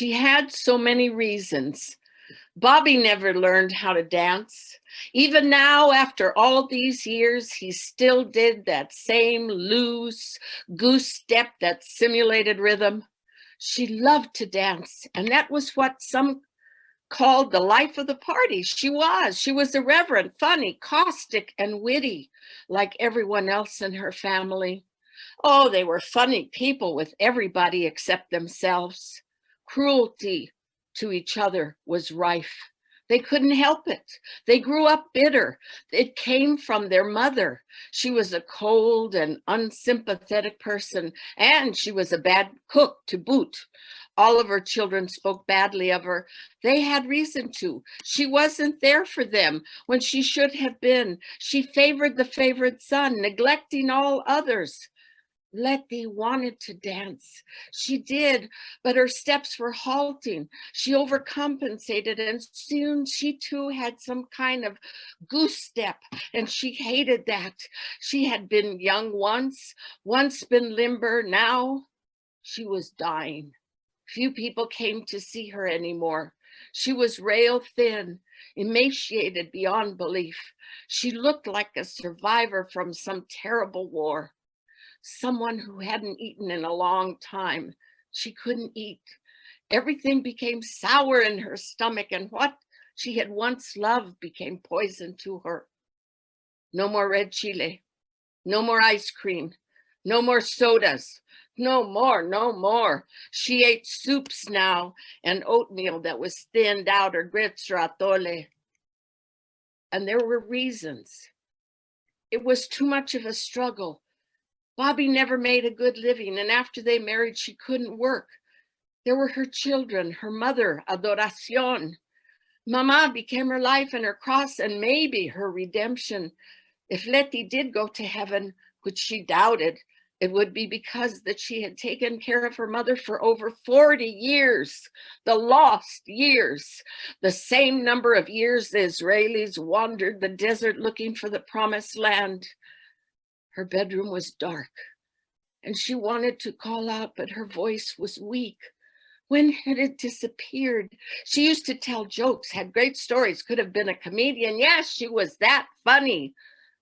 She had so many reasons. Bobby never learned how to dance. Even now, after all these years, he still did that same loose goose step that simulated rhythm. She loved to dance, and that was what some called the life of the party. She was irreverent, funny, caustic, and witty, like everyone else in her family. Oh, they were funny people with everybody except themselves. Cruelty to each other was rife. They couldn't help it. They grew up bitter. It came from their mother. She was a cold and unsympathetic person, and she was a bad cook to boot. All of her children spoke badly of her. They had reason to. She wasn't there for them when she should have been. She favored the favored son, neglecting all others. Letty wanted to dance. She did, but her steps were halting. She overcompensated, and soon she too had some kind of goose step, and she hated that. She had been young once been limber. Now she was dying. Few people came to see her anymore. She was rail thin, emaciated beyond belief. She looked like a survivor from some terrible war. Someone who hadn't eaten in a long time. She couldn't eat. Everything became sour in her stomach, and what she had once loved became poison to her. No more red chile. No more ice cream. No more sodas. No more, no more. She ate soups now and oatmeal that was thinned out, or grits or atole. And there were reasons. It was too much of a struggle. Bobby never made a good living, and after they married, she couldn't work. There were her children, her mother, Adoracion. Mama became her life and her cross, and maybe her redemption. If Letty did go to heaven, which she doubted, it would be because that she had taken care of her mother for over 40 years, the lost years, the same number of years the Israelis wandered the desert looking for the promised land. Her bedroom was dark, and she wanted to call out, but her voice was weak. When had it disappeared? She used to tell jokes, had great stories, could have been a comedian. Yes, she was that funny.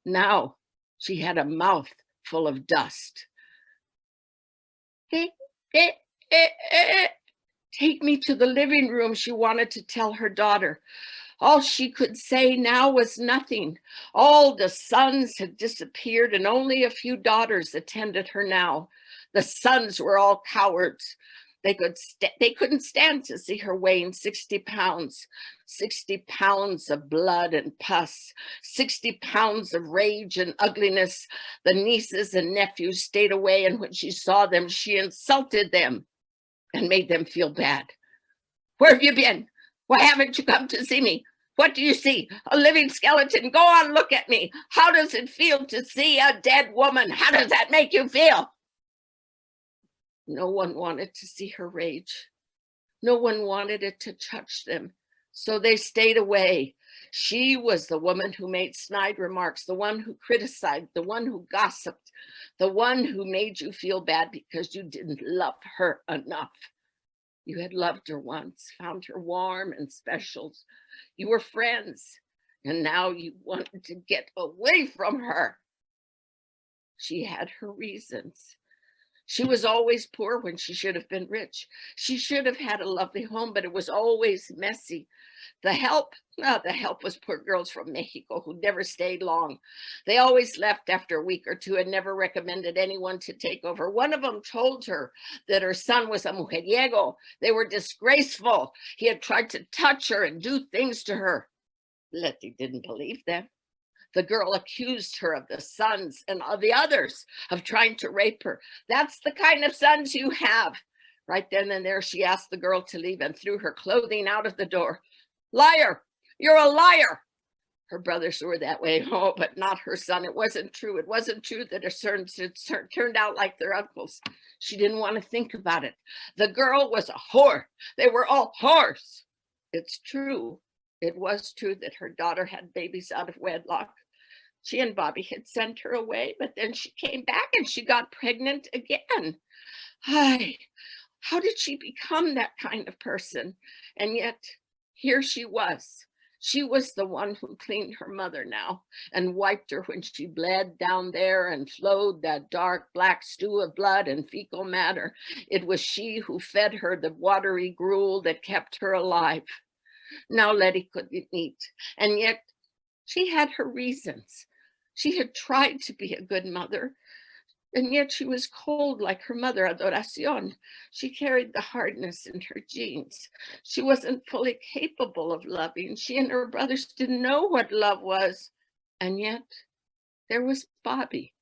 Now she had a mouth full of dust. Take me to the living room, she wanted to tell her daughter. All she could say now was nothing. All the sons had disappeared, and only a few daughters attended her now. The sons were all cowards. They couldn't stand to see her weighing 60 pounds, 60 pounds of blood and pus, 60 pounds of rage and ugliness. The nieces and nephews stayed away, and when she saw them, she insulted them and made them feel bad. Where have you been? Why haven't you come to see me? What do you see? A living skeleton? Go on, look at me. How does it feel to see a dead woman? How does that make you feel? No one wanted to see her rage. No one wanted it to touch them. So they stayed away. She was the woman who made snide remarks, the one who criticized, the one who gossiped, the one who made you feel bad because you didn't love her enough. You had loved her once, found her warm and special. You were friends, and now you wanted to get away from her. She had her reasons. She was always poor when she should have been rich. She should have had a lovely home, but it was always messy. The help was poor girls from Mexico who never stayed long. They always left after a week or two and never recommended anyone to take over. One of them told her that her son was a mujeriego. They were disgraceful. He had tried to touch her and do things to her. Letty didn't believe them. The girl accused her of the sons and of the others of trying to rape her. That's the kind of sons you have. Right then and there, she asked the girl to leave and threw her clothing out of the door. Liar! You're a liar! Her brothers were that way. Oh, but not her son. It wasn't true. It wasn't true that her sons had turned out like their uncles. She didn't want to think about it. The girl was a whore. They were all whores. It's true. It was true that her daughter had babies out of wedlock. She and Bobby had sent her away, but then she came back and she got pregnant again. Hi, How did she become that kind of person? And yet, here she was. She was the one who cleaned her mother now and wiped her when she bled down there and flowed that dark black stew of blood and fecal matter. It was she who fed her the watery gruel that kept her alive. Now Letty couldn't eat, and yet she had her reasons. She had tried to be a good mother, and yet she was cold like her mother, Adoracion. She carried the hardness in her genes. She wasn't fully capable of loving. She and her brothers didn't know what love was. And yet there was Bobby.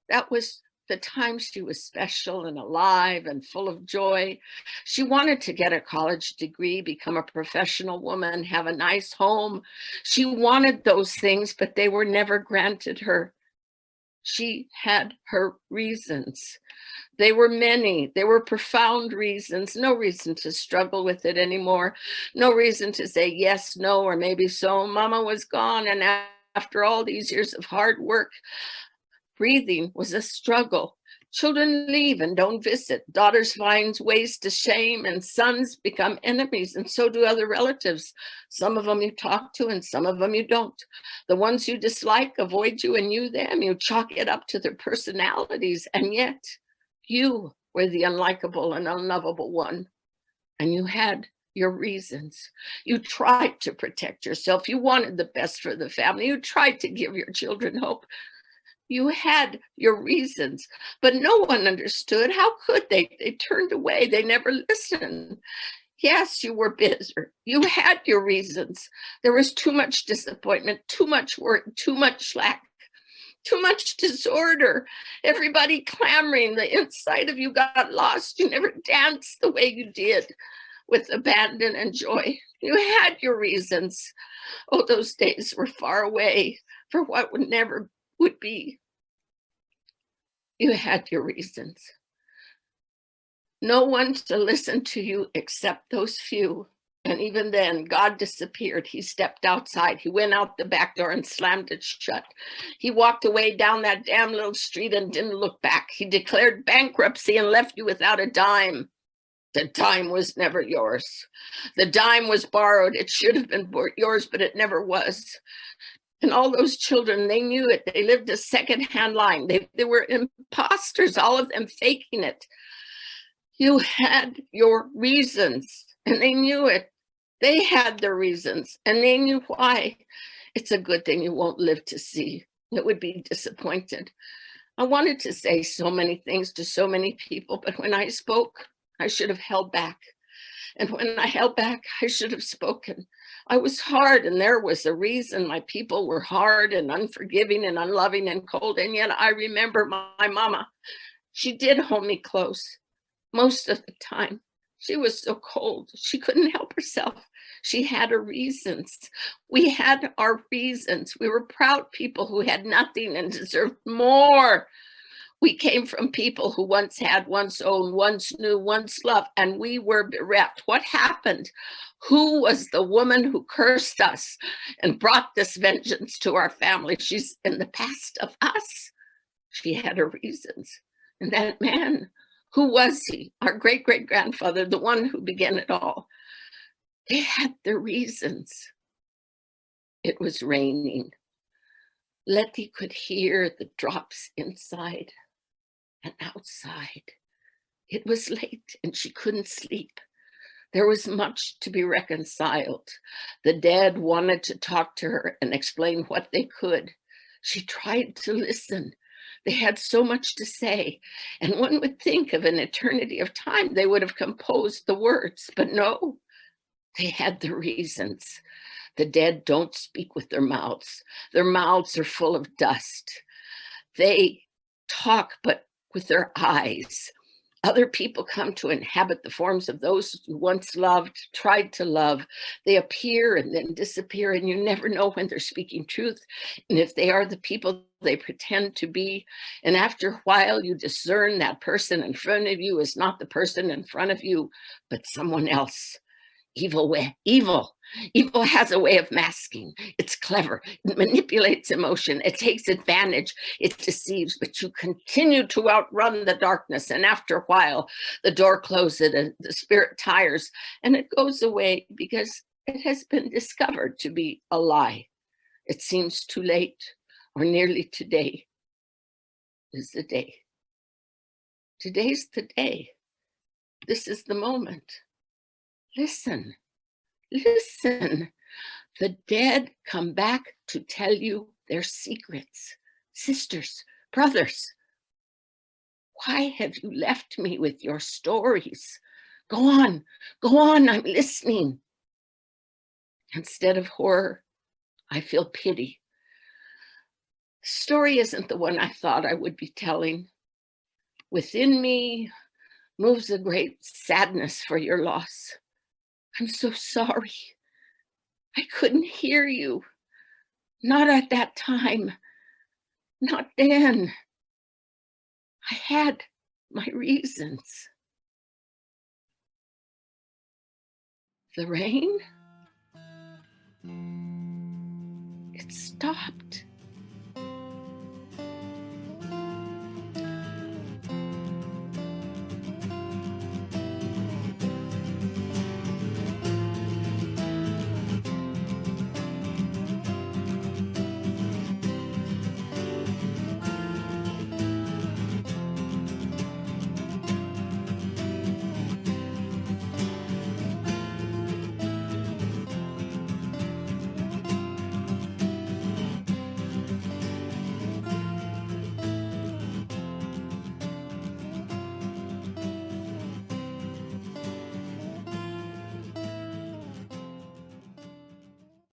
That was the time she was special and alive and full of joy. She wanted to get a college degree, become a professional woman, have a nice home. She wanted those things, but they were never granted her. She had her reasons. They were many. They were profound reasons. No reason to struggle with it anymore. No reason to say yes, no, or maybe so. Mama was gone, and after all these years of hard work, breathing was a struggle. Children leave and don't visit. Daughters find ways to shame, and sons become enemies, and so do other relatives. Some of them you talk to, and some of them you don't. The ones you dislike avoid you, and you them. You chalk it up to their personalities, and yet you were the unlikable and unlovable one, and you had your reasons. You tried to protect yourself. You wanted the best for the family. You tried to give your children hope. You had your reasons, but no one understood. How could they? They turned away. They never listened. Yes, you were bitter. You had your reasons. There was too much disappointment, too much work, too much lack, too much disorder. Everybody clamoring. The inside of you got lost. You never danced the way you did with abandon and joy. You had your reasons. Oh, those days were far away for what would never would be. You had your reasons. No one to listen to you except those few. And even then, God disappeared. He stepped outside. He went out the back door and slammed it shut. He walked away down that damn little street and didn't look back. He declared bankruptcy and left you without a dime. The dime was never yours. The dime was borrowed. It should have been yours, but it never was. And all those children, they knew it. They lived a secondhand line. They were imposters, all of them faking it. You had your reasons, and they knew it. They had their reasons, and they knew why. It's a good thing you won't live to see. It would be disappointed. I wanted to say so many things to so many people, but when I spoke, I should have held back. And when I held back, I should have spoken. I was hard, and there was a reason. My people were hard and unforgiving and unloving and cold, and yet I remember my mama. She did hold me close most of the time. She was so cold. She couldn't help herself. She had her reasons. We had our reasons. We were proud people who had nothing and deserved more. We came from people who once had, once owned, once knew, once loved, and we were bereft. What happened? Who was the woman who cursed us and brought this vengeance to our family? She's in the past of us. She had her reasons. And that man, who was he? Our great-great-grandfather, the one who began it all. They had their reasons. It was raining. Letty could hear the drops inside and outside. It was late and she couldn't sleep. There was much to be reconciled. The dead wanted to talk to her and explain what they could. She tried to listen. They had so much to say, and one would think of an eternity of time they would have composed the words, but no, they had the reasons. The dead don't speak with their mouths. Their mouths are full of dust. They talk, but with their eyes. Other people come to inhabit the forms of those who once loved, tried to love. They appear and then disappear, and you never know when they're speaking truth and if they are the people they pretend to be. And after a while, you discern that person in front of you is not the person in front of you, but someone else. Evil. Evil has a way of masking. It's clever. It manipulates emotion. It takes advantage. It deceives, but you continue to outrun the darkness. And after a while, the door closes and the spirit tires and it goes away because it has been discovered to be a lie. It seems too late, or nearly today is the day. Today's the day. This is the moment. Listen. Listen, the dead come back to tell you their secrets. Sisters, brothers, why have you left me with your stories? Go on, I'm listening. Instead of horror, I feel pity. The story isn't the one I thought I would be telling. Within me moves a great sadness for your loss. I'm so sorry. I couldn't hear you. Not at that time. Not then. I had my reasons. The rain? It stopped.